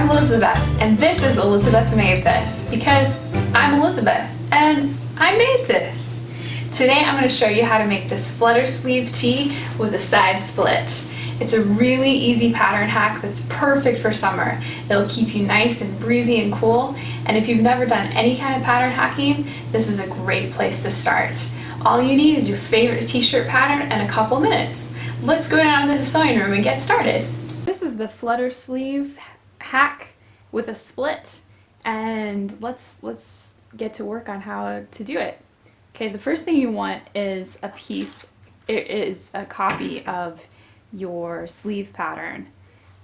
I'm Elizabeth, and this is Elizabeth Made This, because I'm Elizabeth, and I made this. Today I'm going to show you how to make this Flutter sleeve tee with a side split. It's a really easy pattern hack that's perfect for summer. It'll keep you nice and breezy and cool, and if you've never done any kind of pattern hacking, this is a great place to start. All you need is your favorite t-shirt pattern and a couple minutes. Let's go down to the sewing room and get started. This is the Flutter sleeve hack with a split, and let's get to work on how to do it. Okay, the first thing you want is a copy of your sleeve pattern.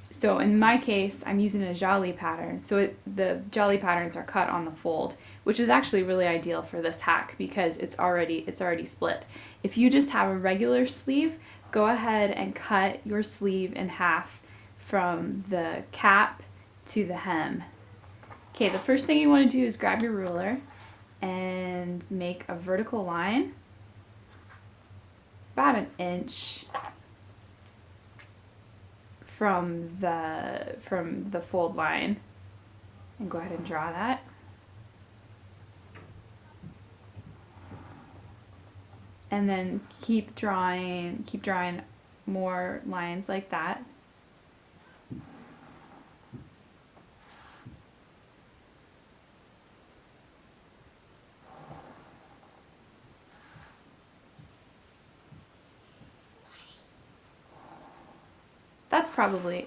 So in my case, I'm using a jolly pattern, so the jolly patterns are cut on the fold, which is actually really ideal for this hack because it's already split. If you just have a regular sleeve, go ahead and cut your sleeve in half from the cap to the hem. Okay, the first thing you want to do is grab your ruler and make a vertical line about an inch from the fold line, and go ahead and draw that. And then keep drawing more lines like that.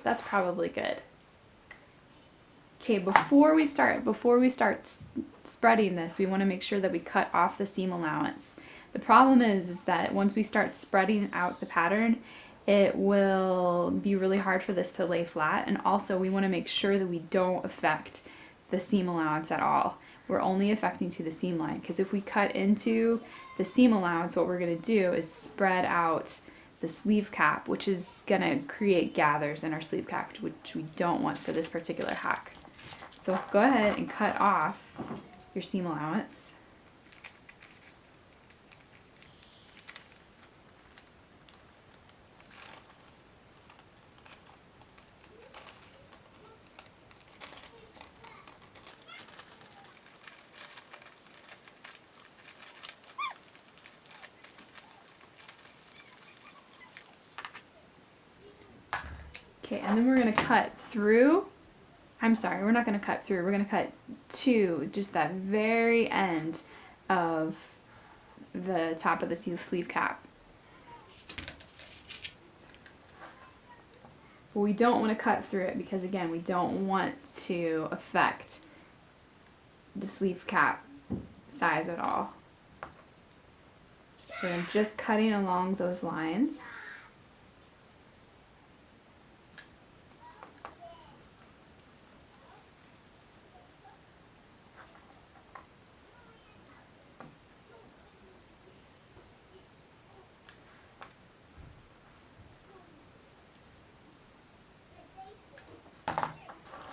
That's probably good. Okay, before we start spreading this, we want to make sure that we cut off the seam allowance. The problem is that once we start spreading out the pattern, it will be really hard for this to lay flat, and also we want to make sure that we don't affect the seam allowance at all. We're only affecting to the seam line, because if we cut into the seam allowance, what we're going to do is spread out the sleeve cap, which is going to create gathers in our sleeve cap, which we don't want for this particular hack. So go ahead and cut off your seam allowance. Okay, and then we're going to cut through. I'm sorry, we're not going to cut through. We're going to cut to just that very end of the top of the sleeve cap. But we don't want to cut through it because, again, we don't want to affect the sleeve cap size at all. So I'm just cutting along those lines.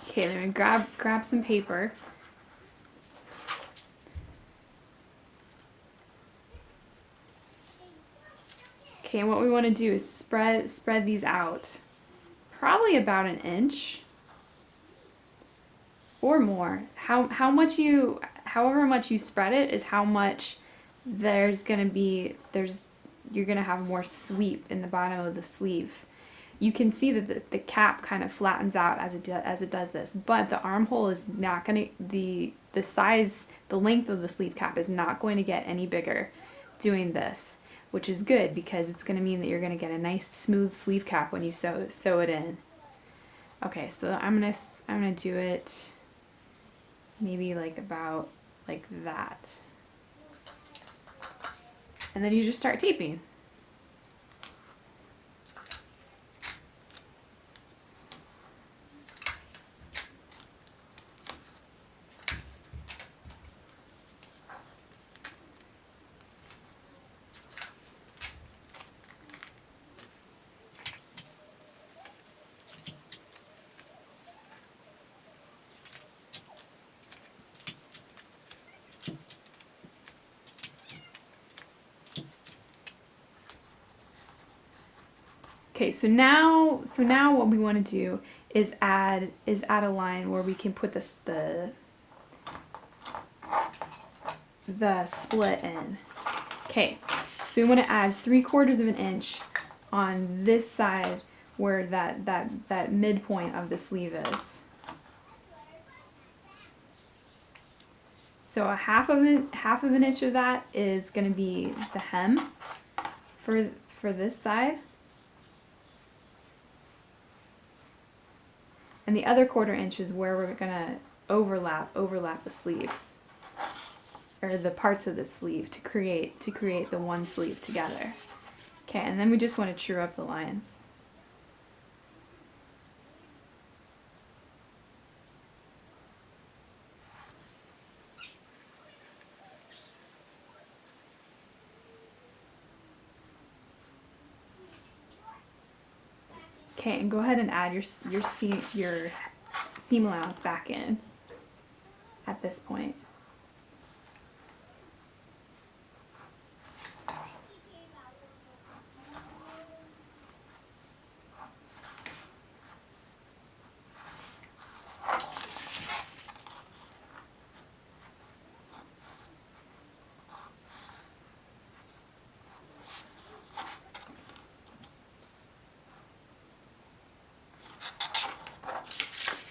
Okay, then we grab some paper. Okay, and what we want to do is spread these out, probably about an inch or more. However much you spread it is how much you're gonna have more sweep in the bottom of the sleeve. You can see that the cap kind of flattens out as it does this, but the armhole is not going to, the length of the sleeve cap is not going to get any bigger doing this, which is good because it's going to mean that you're going to get a nice smooth sleeve cap when you sew it in. Okay, so I'm gonna do it maybe about like that, and then you just start taping. Okay, so now what we want to do is add a line where we can put the split in. Okay, so we want to add 3/4 of an inch on this side where that midpoint of the sleeve is. So a half of an inch of that is going to be the hem for this side, and the other 1/4 inch is where we're going to overlap the sleeves, or the parts of the sleeve to create the one sleeve together. Okay, and then we just want to true up the lines. Okay, and go ahead and add your seam allowance back in at this point.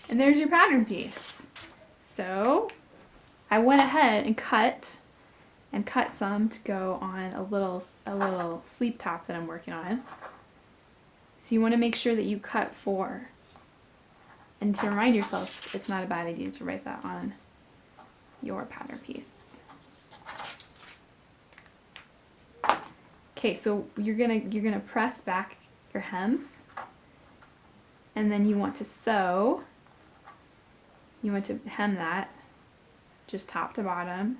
And there's your pattern piece. So I went ahead and cut some to go on a little sleeve top that I'm working on. So you want to make sure that you cut 4. And to remind yourself, it's not a bad idea to write that on your pattern piece. Okay, so you're gonna press back your hems, and then you want to sew. You want to hem that just top to bottom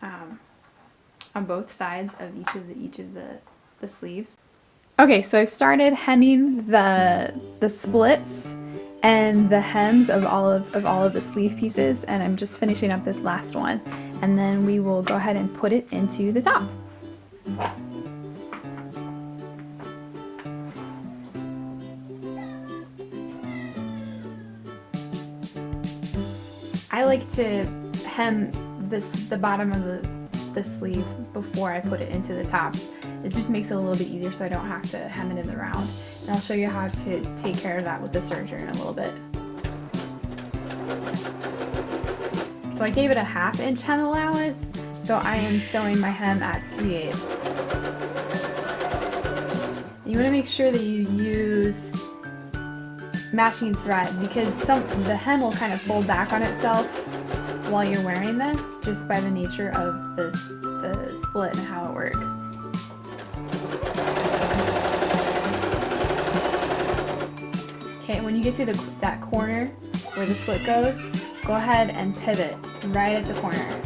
on both sides of each of the sleeves. Okay, so I've started hemming the splits and the hems of all of the sleeve pieces, and I'm just finishing up this last one, and then we will go ahead and put it into the top. I like to hem the bottom of the sleeve before I put it into the tops. It just makes it a little bit easier so I don't have to hem it in the round. And I'll show you how to take care of that with the serger in a little bit. So I gave it a 1/2 inch hem allowance, so I am sewing my hem at 3/8. You want to make sure that you use matching thread, because the hem will kind of fold back on itself while you're wearing this, just by the nature of the split and how it works. Okay, when you get to that corner where the split goes, go ahead and pivot right at the corner.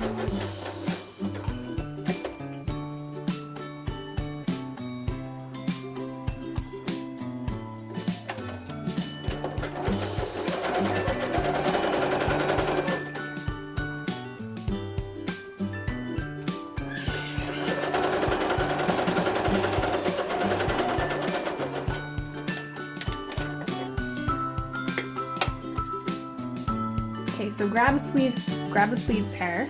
Okay, so grab a sleeve pair.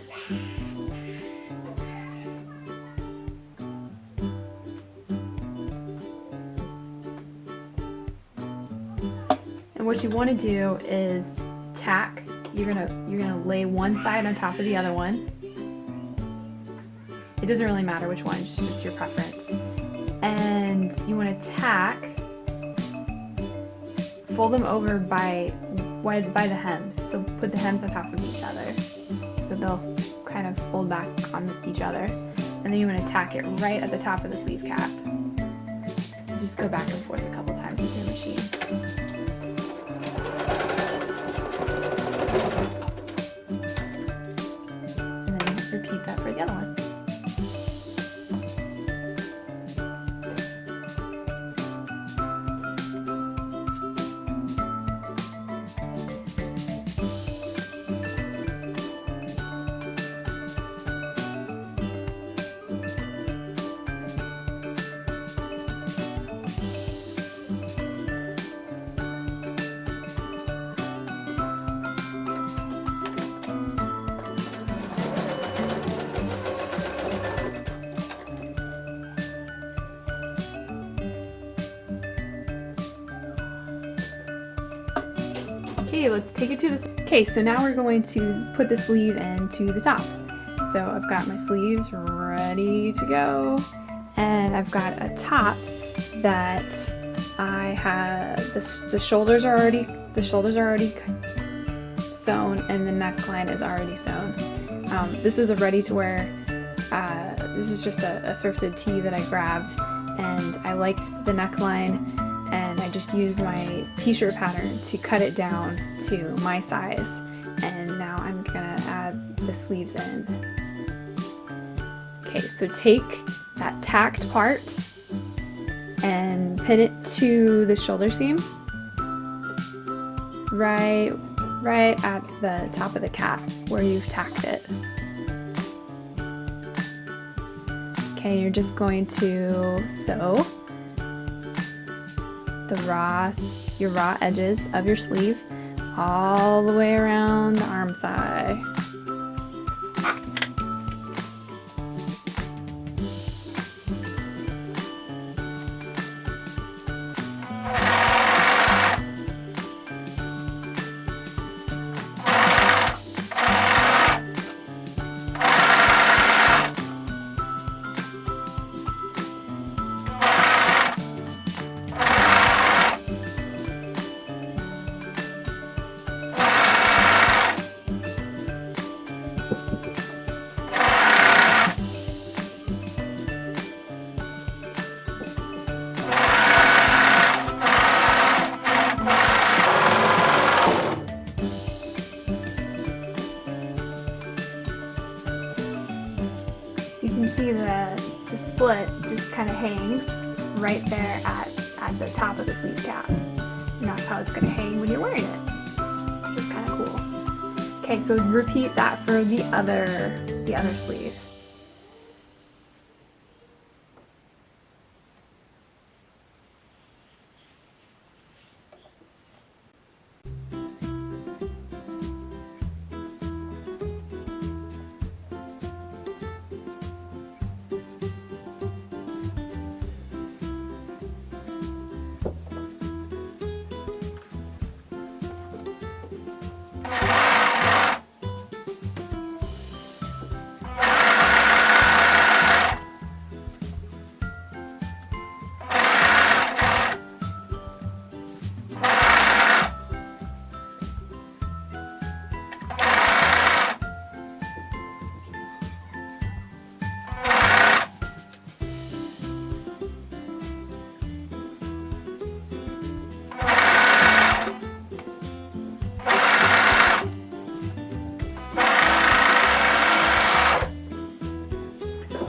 And what you want to do is tack. You're gonna lay one side on top of the other one. It doesn't really matter which one, it's just your preference. And you want to tack, fold them over by the hems. So put the hems on top of each other, so they'll kind of fold back on each other. And then you want to tack it right at the top of the sleeve cap. Just go back and forth a couple times with your machine. And then repeat that for the other one. Okay, let's take it to this. Okay, so now we're going to put the sleeve into the top. So I've got my sleeves ready to go, and I've got a top that I have the shoulders are already sewn, and the neckline is already sewn. This is a ready-to-wear. This is just a thrifted tee that I grabbed, and I liked the neckline, and I just used my t-shirt pattern to cut it down to my size, and now I'm gonna add the sleeves in. Okay, so take that tacked part and pin it to the shoulder seam, right at the top of the cap where you've tacked it. Okay, you're just going to sew your raw edges of your sleeve all the way around the armscye. You can see the split just kind of hangs right there at the top of the sleeve cap. And that's how it's going to hang when you're wearing it, which is kind of cool. Okay, so repeat that for the other sleeve.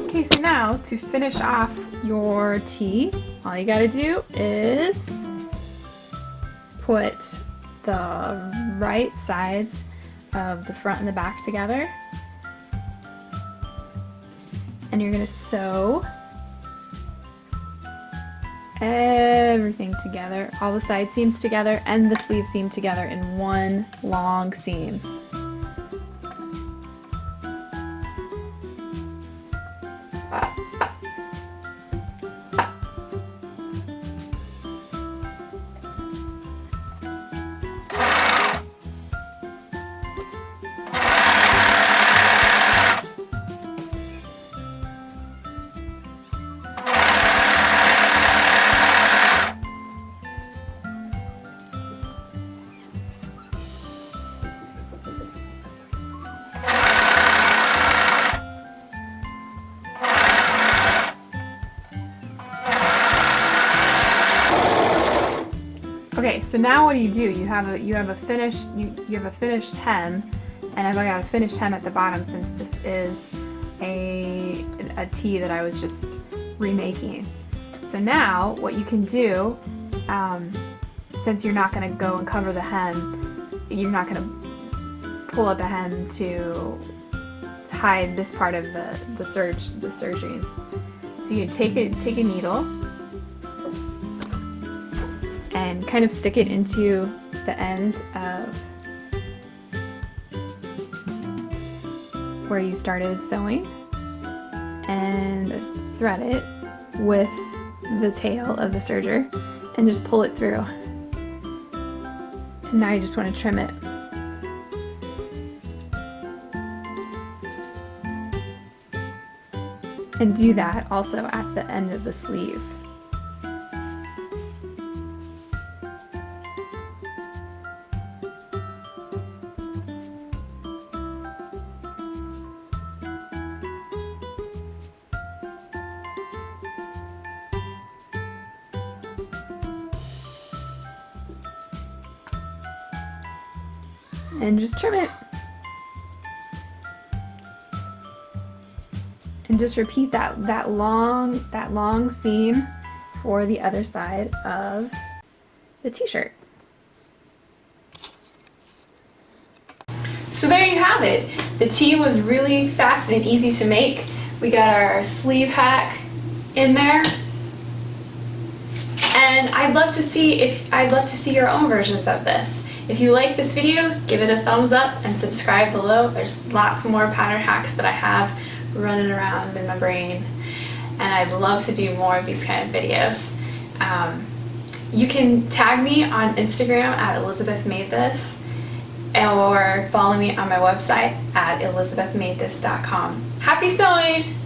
Okay, so now to finish off your tee, all you gotta do is put the right sides of the front and the back together, and you're gonna sew everything together, all the side seams together and the sleeve seam together in one long seam. Okay, so now what do? You have a finished hem, and I've got a finished hem at the bottom since this is a tee that I was just remaking. So now what you can do, since you're not going to go and cover the hem, you're not going to pull up a hem to hide this part of the serging. So you take a needle and kind of stick it into the end of where you started sewing, and thread it with the tail of the serger and just pull it through. And now you just want to trim it. And do that also at the end of the sleeve. And just trim it. And just repeat that long seam for the other side of the t-shirt. So there you have it. The tee was really fast and easy to make. We got our sleeve hack in there. And I'd love to see your own versions of this. If you like this video, give it a thumbs up and subscribe below. There's lots more pattern hacks that I have running around in my brain, and I'd love to do more of these kind of videos. You can tag me on Instagram at ElizabethMadeThis, or follow me on my website at elizabethmadethis.com. Happy sewing!